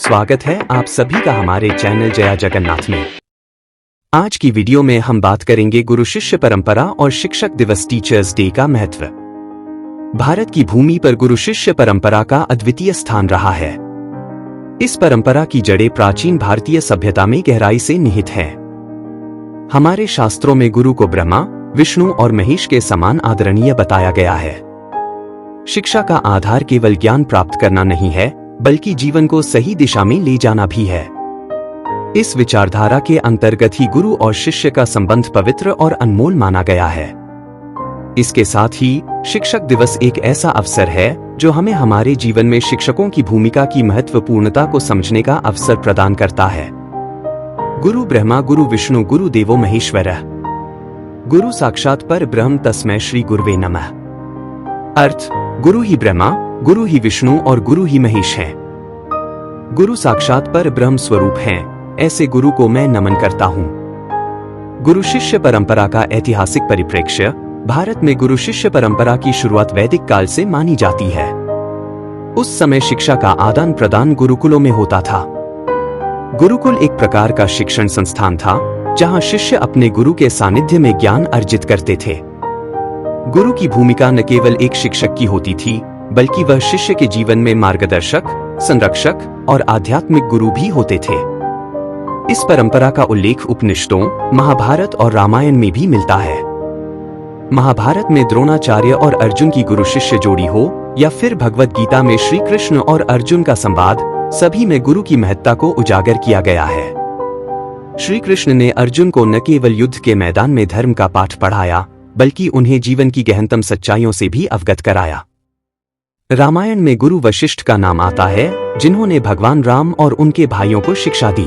स्वागत है आप सभी का हमारे चैनल जया जगन्नाथ में। आज की वीडियो में हम बात करेंगे गुरु शिष्य परंपरा और शिक्षक दिवस टीचर्स डे का महत्व। भारत की भूमि पर गुरु शिष्य परंपरा का अद्वितीय स्थान रहा है। इस परंपरा की जड़ें प्राचीन भारतीय सभ्यता में गहराई से निहित हैं। हमारे शास्त्रों में गुरु को ब्रह्मा, विष्णु और महेश के समान आदरणीय बताया गया है। शिक्षा का आधार केवल ज्ञान प्राप्त करना नहीं है, बल्कि जीवन को सही दिशा में ले जाना भी है। इस विचारधारा के अंतर्गत ही गुरु और शिष्य का संबंध पवित्र और अनमोल माना गया है। इसके साथ ही शिक्षक दिवस एक ऐसा अवसर है जो हमें हमारे जीवन में शिक्षकों की भूमिका की महत्वपूर्णता को समझने का अवसर प्रदान करता है। गुरु ब्रह्मा गुरु विष्णु गुरु देवो महेश्वरः। गुरु साक्षात पर ब्रह्म तस्मै श्री गुरुवे नमः। अर्थ, गुरु ही ब्रह्मा, गुरु ही विष्णु और गुरु ही महेश हैं। गुरु साक्षात पर ब्रह्म स्वरूप हैं, ऐसे गुरु को मैं नमन करता हूँ। गुरु शिष्य परंपरा का ऐतिहासिक परिप्रेक्ष्य। भारत में गुरु शिष्य परंपरा की शुरुआत वैदिक काल से मानी जाती है। उस समय शिक्षा का आदान प्रदान गुरुकुलों में होता था। गुरुकुल एक प्रकार का शिक्षण संस्थान था, जहाँ शिष्य अपने गुरु के सानिध्य में ज्ञान अर्जित करते थे। गुरु की भूमिका न केवल एक शिक्षक की होती थी, बल्कि वह शिष्य के जीवन में मार्गदर्शक, संरक्षक और आध्यात्मिक गुरु भी होते थे। इस परंपरा का उल्लेख उपनिषदों, महाभारत और रामायण में भी मिलता है। महाभारत में द्रोणाचार्य और अर्जुन की गुरु शिष्य जोड़ी हो, या फिर भगवद गीता में श्री कृष्ण और अर्जुन का संवाद, सभी में गुरु की महत्ता को उजागर किया गया है। श्री कृष्ण ने अर्जुन को न केवल युद्ध के मैदान में धर्म का पाठ पढ़ाया, बल्कि उन्हें जीवन की गहनतम सच्चाइयों से भी अवगत कराया। रामायण में गुरु वशिष्ठ का नाम आता है, जिन्होंने भगवान राम और उनके भाइयों को शिक्षा दी।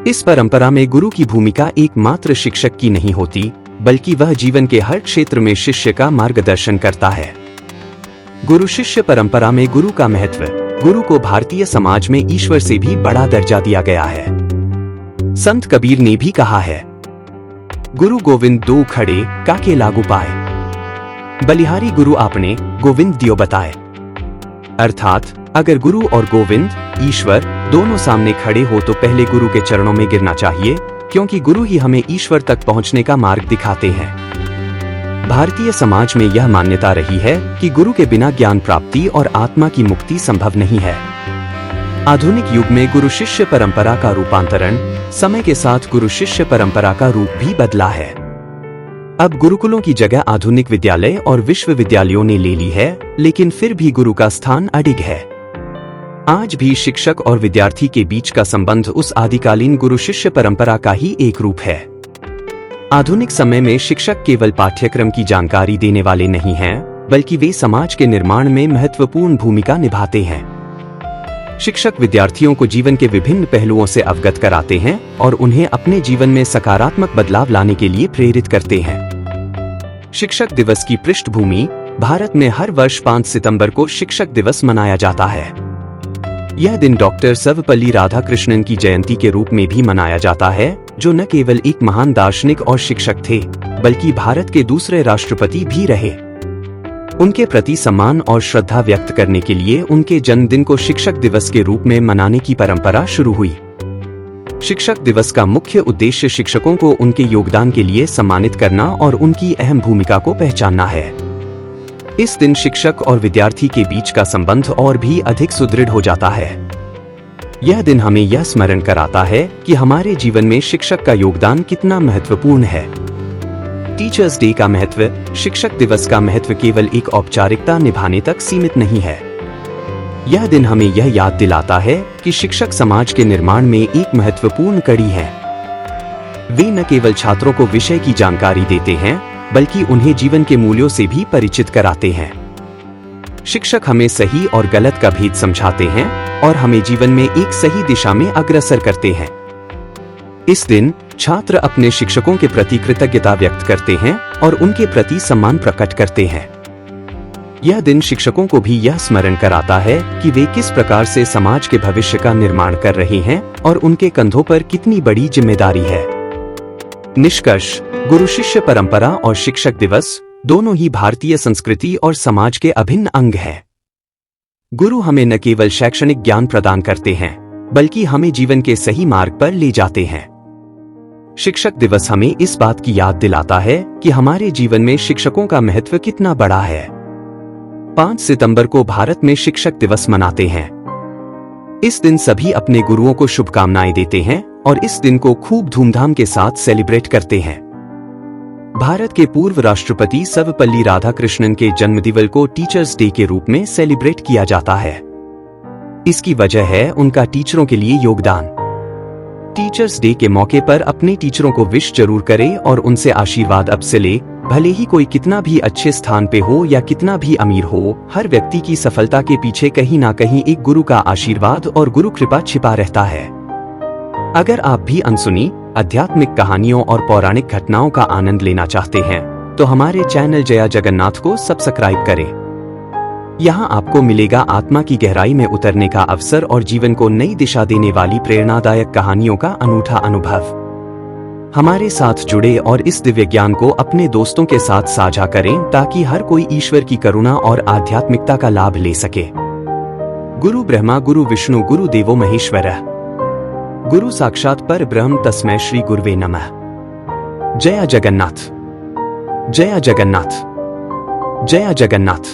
इस परंपरा में गुरु की भूमिका एकमात्र शिक्षक की नहीं होती, बल्कि वह जीवन के हर क्षेत्र में शिष्य का मार्गदर्शन करता है। गुरु शिष्य परंपरा में गुरु का महत्व। गुरु को भारतीय समाज में ईश्वर से भी बड़ा दर्जा दिया गया है। संत कबीर ने भी कहा है, गुरु गोविंद दो खड़े काके लागू पाए, बलिहारी गुरु आपने गोविंद दियो बताए। अर्थात अगर गुरु और गोविंद, ईश्वर, दोनों सामने खड़े हो तो पहले गुरु के चरणों में गिरना चाहिए, क्योंकि गुरु ही हमें ईश्वर तक पहुंचने का मार्ग दिखाते हैं। भारतीय समाज में यह मान्यता रही है कि गुरु के बिना ज्ञान प्राप्ति और आत्मा की मुक्ति संभव नहीं है। आधुनिक युग में गुरु शिष्य परंपरा का रूपांतरण, समय के साथ गुरु शिष्य परंपरा का रूप भी बदला है। अब गुरुकुलों की जगह आधुनिक विद्यालय और विश्वविद्यालयों ने ले ली है, लेकिन फिर भी गुरु का स्थान अडिग है। आज भी शिक्षक और विद्यार्थी के बीच का संबंध उस आदिकालीन गुरु शिष्य परंपरा का ही एक रूप है। आधुनिक समय में शिक्षक केवल पाठ्यक्रम की जानकारी देने वाले नहीं हैं, बल्कि वे समाज के निर्माण में महत्वपूर्ण भूमिका निभाते हैं। शिक्षक विद्यार्थियों को जीवन के विभिन्न पहलुओं से अवगत कराते हैं और उन्हें अपने जीवन में सकारात्मक बदलाव लाने के लिए प्रेरित करते हैं। शिक्षक दिवस की पृष्ठभूमि। भारत में हर वर्ष 5 सितंबर को शिक्षक दिवस मनाया जाता है। यह दिन डॉक्टर सर्वपल्ली राधाकृष्णन की जयंती के रूप में भी मनाया जाता है, जो न केवल एक महान दार्शनिक और शिक्षक थे, बल्कि भारत के दूसरे राष्ट्रपति भी रहे। उनके प्रति सम्मान और श्रद्धा व्यक्त करने के लिए उनके जन्मदिन को शिक्षक दिवस के रूप में मनाने की परंपरा शुरू हुई। शिक्षक दिवस का मुख्य उद्देश्य शिक्षकों को उनके योगदान के लिए सम्मानित करना और उनकी अहम भूमिका को पहचानना है। इस दिन शिक्षक और विद्यार्थी के बीच का संबंध और भी अधिक सुदृढ़ हो जाता है। यह दिन हमें यह स्मरण कराता है कि हमारे जीवन में शिक्षक का योगदान कितना महत्वपूर्ण है। टीचर्स डे का महत्व। शिक्षक दिवस का महत्व केवल एक औपचारिकता निभाने तक सीमित नहीं है। यह दिन हमें यह याद दिलाता है कि शिक्षक समाज के निर्माण में एक महत्वपूर्ण कड़ी है। वे न केवल छात्रों को विषय की जानकारी देते हैं, बल्कि उन्हें जीवन के मूल्यों से भी परिचित कराते हैं। शिक्षक हमें सही और गलत का भेद समझाते हैं और हमें जीवन में एक सही दिशा में अग्रसर करते हैं। इस दिन छात्र अपने शिक्षकों के प्रति कृतज्ञता व्यक्त करते हैं और उनके प्रति सम्मान प्रकट करते हैं। यह दिन शिक्षकों को भी यह स्मरण कराता है कि वे किस प्रकार से समाज के भविष्य का निर्माण कर रहे हैं और उनके कंधों पर कितनी बड़ी जिम्मेदारी है। निष्कर्ष। गुरु शिष्य परंपरा और शिक्षक दिवस दोनों ही भारतीय संस्कृति और समाज के अभिन्न अंग हैं। गुरु हमें न केवल शैक्षणिक ज्ञान प्रदान करते हैं, बल्कि हमें जीवन के सही मार्ग पर ले जाते हैं। शिक्षक दिवस हमें इस बात की याद दिलाता है कि हमारे जीवन में शिक्षकों का महत्व कितना बड़ा है। 5 सितंबर को भारत में शिक्षक दिवस मनाते हैं। इस दिन सभी अपने गुरुओं को शुभकामनाएं देते हैं और इस दिन को खूब धूमधाम के साथ सेलिब्रेट करते हैं। भारत के पूर्व राष्ट्रपति सर्वपल्ली राधाकृष्णन के जन्मदिवस को टीचर्स डे के रूप में सेलिब्रेट किया जाता है। इसकी वजह है उनका टीचरों के लिए योगदान। टीचर्स डे के मौके पर अपने टीचरों को विश जरूर करें और उनसे आशीर्वाद अब से ले। भले ही कोई कितना भी अच्छे स्थान पे हो या कितना भी अमीर हो, हर व्यक्ति की सफलता के पीछे कहीं ना कहीं एक गुरु का आशीर्वाद और गुरु कृपा छिपा रहता है। अगर आप भी अनसुनी आध्यात्मिक कहानियों और पौराणिक घटनाओं का आनंद लेना चाहते हैं, तो हमारे चैनल जया जगन्नाथ को सब्सक्राइब करें। यहाँ आपको मिलेगा आत्मा की गहराई में उतरने का अवसर और जीवन को नई दिशा देने वाली प्रेरणादायक कहानियों का अनूठा अनुभव। हमारे साथ जुड़े और इस दिव्य ज्ञान को अपने दोस्तों के साथ साझा करें ताकि हर कोई ईश्वर की करुणा और आध्यात्मिकता का लाभ ले सके। गुरु ब्रह्मा गुरु विष्णु गुरु देवो महेश्वरः, गुरु साक्षात पर ब्रह्म तस्मै श्री गुरुवे नमः। जय जगन्नाथ, जय जगन्नाथ, जय जगन्नाथ।